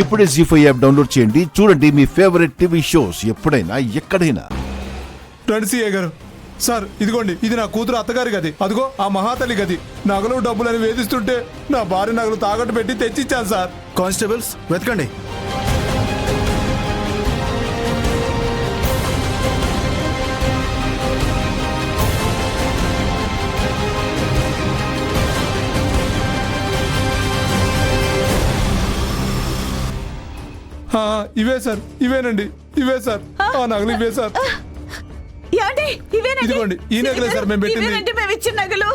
ఇప్పుడే జీ5 app download చేయండి. చూడండి మీ ఫేవరెట్ టీవీ షోస్ ఎప్పుడైనా ఎక్కడైనా. రండి సిఏ గారు. సార్ ఇదిగోండి, ఇది నా కూతురు అత్తగారి గది. అదిగో ఆ మహాతల్లి గది. నగలు డబ్బులని వేధిస్తుంటే నా భార్య నగలు తాకట్టు పెట్టి తెచ్చిచ్చాను సార్. కానిస్టేబుల్స్ వెతకండి. ఇవే సార్, ఇవేనండి, ఇవే సార్. ఆ నగలు ఇవే సార్. ఇదిగోండి ఈ నగలే సార్ మేము పెట్టింది. మేము ఇచ్చిన నగలు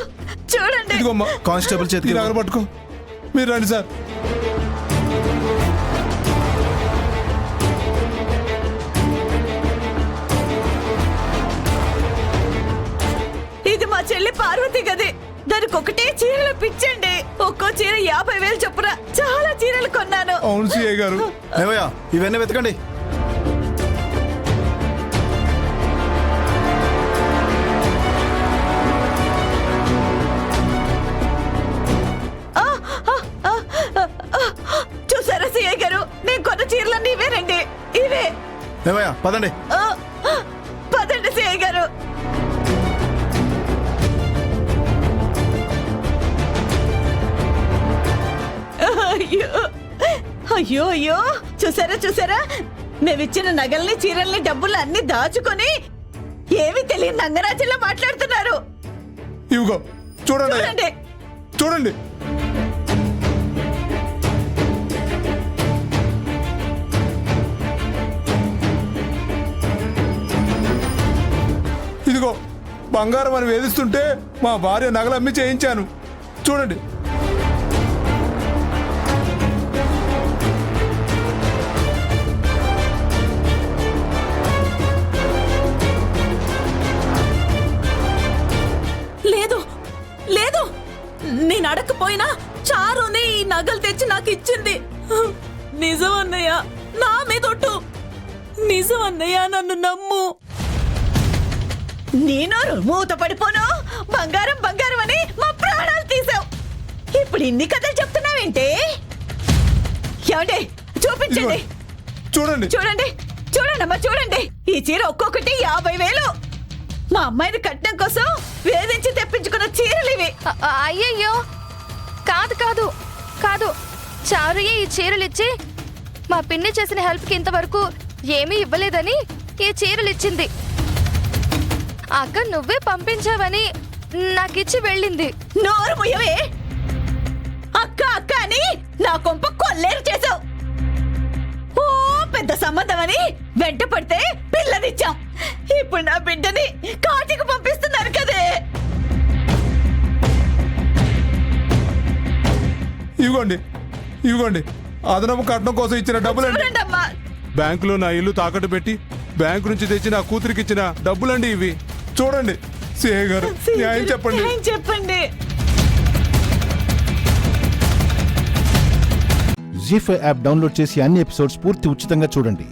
చూడండి. ఇదిగోమ్మా కానిస్టేబుల్ ఈ చేతికి నగలు పట్టుకో. మీరు రండి సార్. ఇది మా చెల్లి పార్వతి గది. దానికి ఒకటే చీరలు పిచ్చండి. ఒక్కో చీర 50,000 చొప్పున చాలా చీరలు కొన్నాను. అవును సిఏ గారు. ఏవయ్యా ఇవన్నీ వెతకండి. చూసారా సిఐ గారు, నేను కొన్న చీరలన్నీ ఇవేనండి. ఇవే. ఏవయ్యా పదండి. పదండి సిఐ గారు. అయ్యో అయ్యో అయ్యో, చూసారా చూసారా, మేమిచ్చిన నగల్ని చీరల్ని డబ్బులు అన్ని దాచుకొని ఏమి తెలియని నంగరాజులా మాట్లాడుతున్నారు. ఇవిగో చూడండి, చూడండి. చూడండి. ఇదిగో బంగారం అని వేధిస్తుంటే మా భార్య నగలు అమ్మి చేయించాను. చూడండి. లేదు లేదు, నేను అడగకపోయినా చారునే ఈ నగలు తెచ్చి నాకు ఇచ్చింది. నిజం అన్నయ్య, నా మీదొట్టు. నిజం అన్నయ్య, నన్ను నమ్ము. నేను మూత పడిపోను. బంగారం బంగారం అని మా ప్రాణాలు తీసావు. ఇప్పుడు ఇన్ని కథలు చెప్తున్నావేంటి? ఏమండి చూపించండి. చూడండి చూడండి చూడండి అమ్మా, చూడండి. ఈ చీర ఒక్కొక్కటి 50,000. మా అమ్మాయిని కట్నం కోసం వేధించి తెప్పించుకున్న చీరలు ఇవి. అయ్యయ్యో, కాదు కాదు కాదు, చారుయే ఈ చీరలు ఇచ్చి మా పిన్ని చేసిన హెల్ప్కి ఇంతవరకు ఏమీ ఇవ్వలేదని ఈ చీరలు ఇచ్చింది. అక్క నువ్వే పంపించావని నాకిచ్చి వెళ్ళింది. నోరు ముయ్యవే. అక్క అక్క అని నా కొంప కొల్లేరు చేసావు. ఓ పెద్ద సంబంధం అని వెంట పడితే పిల్లనిచ్చాం. ఇప్పుడు నా బిడ్డని కాటికి పంపిస్తున్నారు కదే. ఇవ్వండి, ఇవ్వండి. అదనపు కట్నం కోసం ఇచ్చిన డబ్బులండి. చూడండమ్మా. బ్యాంకులో నా ఇల్లు తాకట్టు పెట్టి బ్యాంకు నుంచి తెచ్చి నా కూతురికి ఇచ్చిన డబ్బులండి ఇవి. చూడండి సిఐ గారు, న్యాయం చెప్పండి. న్యాయం చెప్పండి. జీ5 యాప్ డౌన్లోడ్ చేసి అన్ని ఎపిసోడ్స్ పూర్తి ఉచితంగా చూడండి.